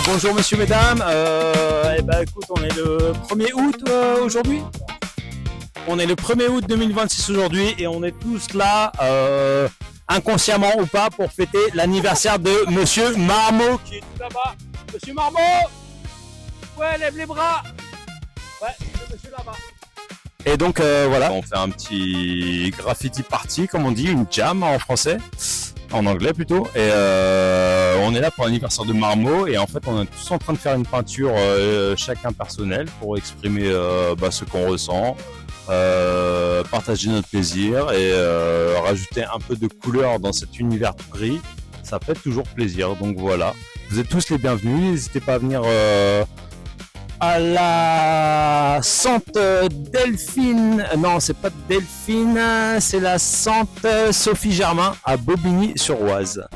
Bonjour monsieur, mesdames, écoute, on est le 1er août aujourd'hui. On est le 1er août 2026 aujourd'hui et on est tous là, inconsciemment ou pas, pour fêter l'anniversaire de monsieur Marmot qui est tout là-bas. Monsieur Marmot, ouais, lève les bras. Ouais, c'est monsieur là-bas. Et donc voilà, on fait un petit graffiti party, comme on dit, une jam en français. En anglais plutôt, et on est là pour l'anniversaire de Marmot et en fait on est tous en train de faire une peinture chacun personnelle pour exprimer ce qu'on ressent, partager notre plaisir et rajouter un peu de couleur dans cet univers tout gris, ça fait toujours plaisir. Donc voilà, vous êtes tous les bienvenus, n'hésitez pas à venir à la Sante Delphine, non c'est pas Delphine, c'est la Sante Sophie Germain à Bobigny-sur-Oise.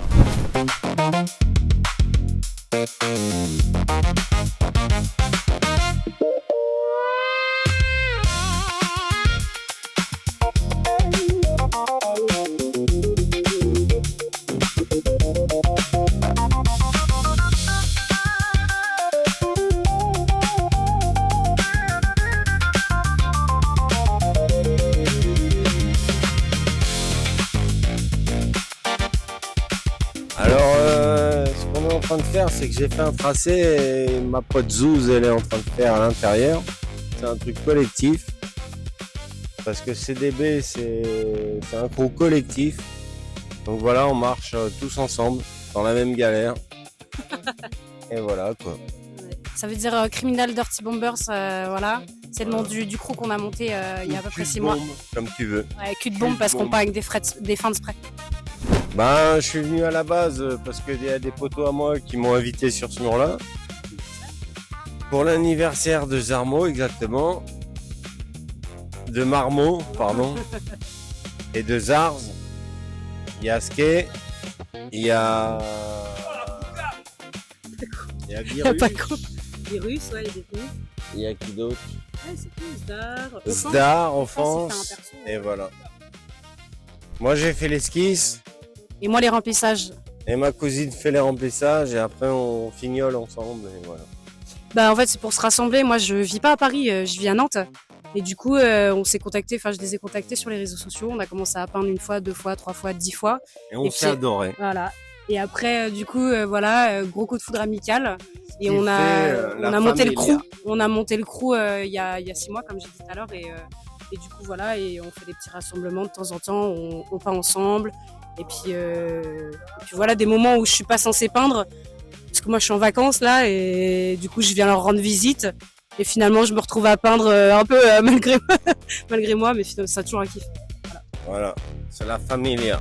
Ce qu'on est en train de faire, c'est que j'ai fait un tracé et ma pote Zouz, elle est en train de faire à l'intérieur. C'est un truc collectif. Parce que CDB, c'est un crew collectif. Donc voilà, on marche tous ensemble, dans la même galère. Et voilà quoi. Ça veut dire Criminal Dirty Bombers, voilà. C'est le nom du crew qu'on a monté il y a à peu près 6 mois. Comme tu veux. Ouais, cul de bombe parce qu'on part avec des fins de spray. Je suis venu à la base parce qu'il y a des potos à moi qui m'ont invité sur ce mur-là. Pour l'anniversaire de Zarmo, exactement. De Marmot, pardon. Et de Zarz. Il y a Ske. Il y a... Il y a Virus. Virus, ouais, il est détenu. Il y a qui d'autre? Ouais, c'est tout, Zdar. Zdar, Offense. Et voilà. Moi, j'ai fait l'esquisse. Et moi, les remplissages. Et ma cousine fait les remplissages et après on fignole ensemble et voilà. En fait, c'est pour se rassembler. Moi, je vis pas à Paris, je vis à Nantes. Et du coup, on s'est contactés, je les ai contactés sur les réseaux sociaux. On a commencé à peindre 1 fois, 2 fois, 3 fois, 10 fois. Et on s'est adoré. Voilà. Et après, du coup, gros coup de foudre amical. Et on a monté le crew. On a monté le crew il y a 6 mois, comme j'ai dit tout à l'heure. Et du coup, voilà, et on fait des petits rassemblements de temps en temps. On peint ensemble. Et puis voilà, des moments où je suis pas censée peindre, parce que moi je suis en vacances là, et du coup je viens leur rendre visite, et finalement je me retrouve à peindre un peu malgré moi, mais finalement c'est toujours un kiff. Voilà, c'est la familia.